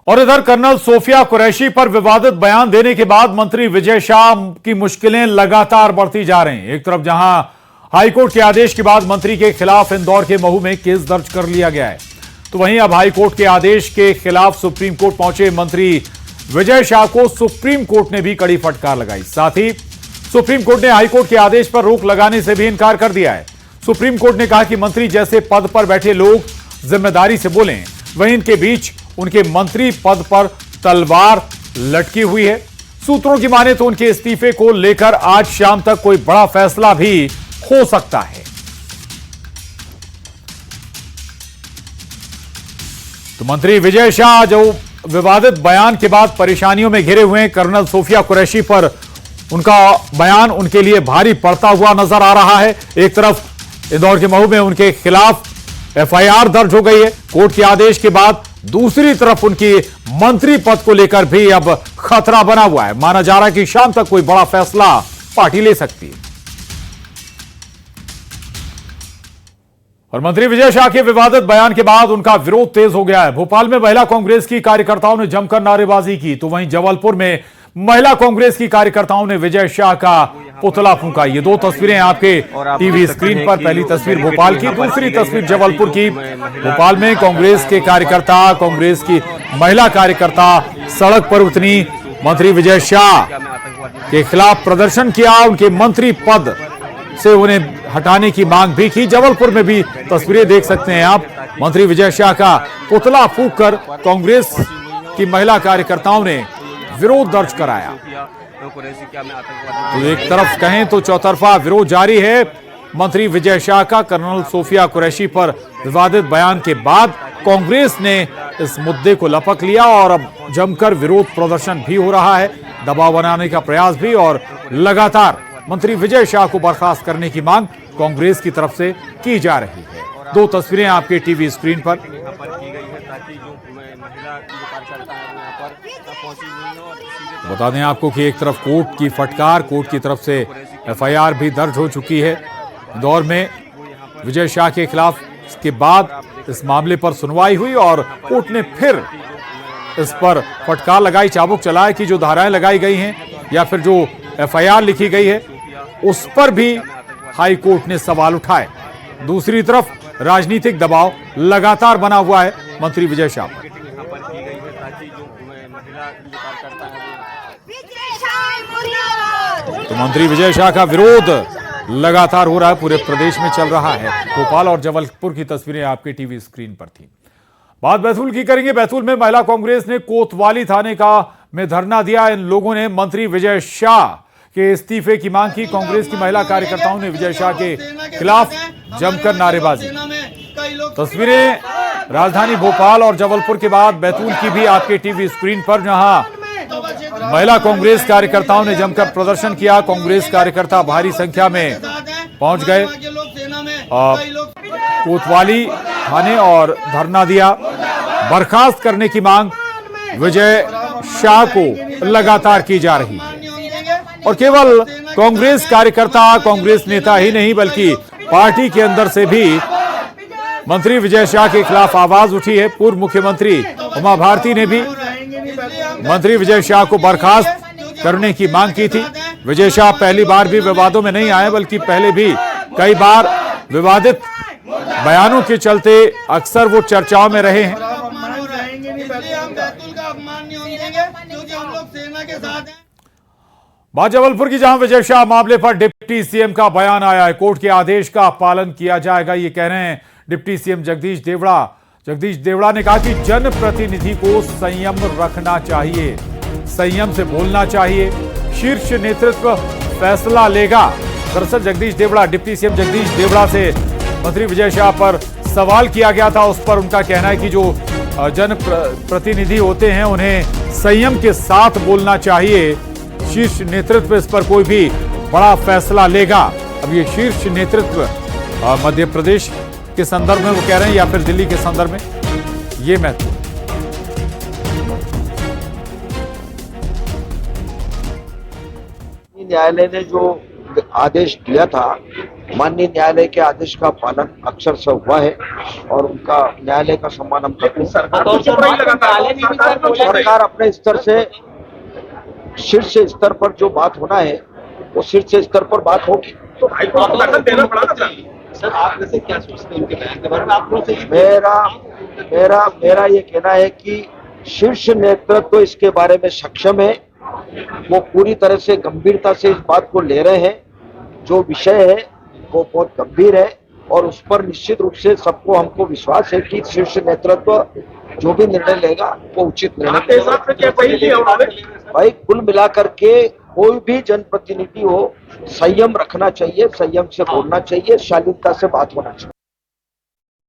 और इधर colonel Sophia Qureshi पर विवादित बयान देने के बाद मंत्री विजय शाह की मुश्किलें लगातार बढ़ती जा रही हैं। एक तरफ जहां हाईकोर्ट के आदेश के बाद मंत्री के खिलाफ इंदौर के महू में केस दर्ज कर लिया गया है, तो वहीं अब हाईकोर्ट के आदेश के खिलाफ सुप्रीम कोर्ट पहुंचे मंत्री विजय शाह को सुप्रीम कोर्ट ने भी कड़ी फटकार लगाई। साथ ही सुप्रीम कोर्ट ने हाईकोर्ट के आदेश पर रोक लगाने से भी इनकार कर दिया है। सुप्रीम कोर्ट ने कहा कि मंत्री जैसे पद पर बैठे लोग जिम्मेदारी से बोलें, वहीं इनके बीच उनके मंत्री पद पर तलवार लटकी हुई है। सूत्रों की माने तो उनके इस्तीफे को लेकर आज शाम तक कोई बड़ा फैसला भी हो सकता है। तो मंत्री विजय शाह जो विवादित बयान के बाद परेशानियों में घिरे हुए हैं, कर्नल सोफिया कुरैशी पर उनका बयान उनके लिए भारी पड़ता हुआ नजर आ रहा है। एक तरफ इंदौर के महू में उनके खिलाफ एफआईआर दर्ज हो गई है कोर्ट के आदेश के बाद, दूसरी तरफ उनकी मंत्री पद को लेकर भी अब खतरा बना हुआ है। माना जा रहा है कि शाम तक कोई बड़ा फैसला पार्टी ले सकती है। और मंत्री विजय शाह के विवादित बयान के बाद उनका विरोध तेज हो गया है। भोपाल में महिला कांग्रेस की कार्यकर्ताओं ने जमकर नारेबाजी की, तो वहीं जबलपुर में महिला कांग्रेस की कार्यकर्ताओं ने विजय शाह का पुतला फूंका। ये दो तस्वीरें आपके टीवी स्क्रीन पर, पहली तस्वीर भोपाल की, दूसरी तस्वीर जबलपुर की। भोपाल में कांग्रेस के कार्यकर्ता, कांग्रेस की महिला कार्यकर्ता सड़क पर उतरी, मंत्री विजय शाह के खिलाफ प्रदर्शन किया, उनके मंत्री पद से उन्हें हटाने की मांग भी की। जबलपुर में भी तस्वीरें देख सकते हैं आप, मंत्री विजय शाह का पुतला फूंककर कांग्रेस की महिला कार्यकर्ताओं ने विरोध दर्ज कराया। तो एक तरफ कहें तो चौतरफा विरोध जारी है मंत्री विजय शाह का। कर्नल सोफिया कुरैशी पर विवादित बयान के बाद कांग्रेस ने इस मुद्दे को लपक लिया और अब जमकर विरोध प्रदर्शन भी हो रहा है, दबाव बनाने का प्रयास भी, और लगातार मंत्री विजय शाह को बर्खास्त करने की मांग कांग्रेस की तरफ से की जा रही है। दो तस्वीरें आपके टीवी स्क्रीन पर। बता दें आपको कि एक तरफ कोर्ट की फटकार, कोर्ट की तरफ से एफआईआर भी दर्ज हो चुकी है इंदौर में विजय शाह के खिलाफ। इसके बाद इस मामले पर सुनवाई हुई और कोर्ट ने फिर इस पर फटकार लगाई, चाबुक चलाए कि जो धाराएं लगाई गई हैं या फिर जो एफआईआर लिखी गई है उस पर भी हाई कोर्ट ने सवाल उठाए। दूसरी तरफ राजनीतिक दबाव लगातार बना हुआ है मंत्री विजय शाह पर। तो मंत्री विजय शाह का विरोध लगातार हो रहा है, पूरे प्रदेश में चल रहा है। भोपाल और जबलपुर की तस्वीरें आपके टीवी स्क्रीन पर थी। बात बैतूल की करेंगे। बैतूल में महिला कांग्रेस ने कोतवाली थाने का में धरना दिया। इन लोगों ने मंत्री विजय शाह के इस्तीफे की मांग की। कांग्रेस की महिला कार्यकर्ताओं ने विजय शाह के खिलाफ जमकर नारेबाजी। तस्वीरें राजधानी भोपाल और जबलपुर के बाद बैतूल की भी आपके टीवी स्क्रीन पर, जहां महिला कांग्रेस कार्यकर्ताओं ने जमकर प्रदर्शन किया। कांग्रेस कार्यकर्ता भारी संख्या में पहुंच गए कोतवाली थाने और धरना दिया। बर्खास्त करने की मांग विजय शाह को लगातार की जा रही है। और केवल कांग्रेस कार्यकर्ता, कांग्रेस नेता ही नहीं बल्कि पार्टी के अंदर से भी मंत्री विजय शाह के खिलाफ आवाज उठी है। पूर्व मुख्यमंत्री उमा भारती ने भी मंत्री विजय शाह को बर्खास्त करने की मांग की थी। विजय शाह पहली बार भी विवादों में नहीं आए, बल्कि पहले भी कई बार विवादित बयानों के चलते अक्सर वो चर्चाओं में रहे हैं। बात जबलपुर की, जहां विजय शाह मामले पर डिप्टी सीएम का बयान आया है। कोर्ट के आदेश का पालन किया जाएगा, ये कह रहे हैं डिप्टी सीएम जगदीश देवड़ा। जगदीश देवड़ा ने कहा कि जनप्रतिनिधि को संयम रखना चाहिए, संयम से बोलना चाहिए, शीर्ष नेतृत्व फैसला लेगा। दरअसल जगदीश देवड़ा, डिप्टी सीएम जगदीश देवड़ा से मंत्री विजय शाह पर सवाल किया गया था। उस पर उनका कहना है कि जो जनप्रतिनिधि होते हैं उन्हें संयम के साथ बोलना चाहिए, शीर्ष नेतृत्व इस पर कोई भी बड़ा फैसला लेगा। अब ये शीर्ष नेतृत्व मध्य प्रदेश के संदर्भ में वो कह रहे हैं या फिर दिल्ली के संदर्भ में, ये महत्व। न्यायालय ने जो आदेश दिया था, माननीय न्यायालय के आदेश का पालन अक्षर से हुआ है और उनका न्यायालय का सम्मान हम करते हैं। सरकार अपने स्तर से शीर्ष स्तर पर जो बात होना है वो शीर्ष स्तर पर बात होगी। तो हाईकोर्ट को दखल देना पड़ा था सर। आप वैसे क्या सोचते हैं उनके बयान के बारे में? आप लोग मेरा ये कहना है कि शीर्ष नेतृत्व तो इसके बारे में सक्षम है, वो पूरी तरह से गंभीरता से इस बात को ले रहे हैं। जो विषय है वो बहुत गंभीर है और उस पर निश्चित रूप से सबको हमको विश्वास है कि शीर्ष नेतृत्व जो भी निर्णय लेगा वो उचित निर्णय भाई कुल मिलाकर के कोई भी जनप्रतिनिधि हो, संयम रखना चाहिए, संयम से बोलना चाहिए, शालीनता से बात होना चाहिए।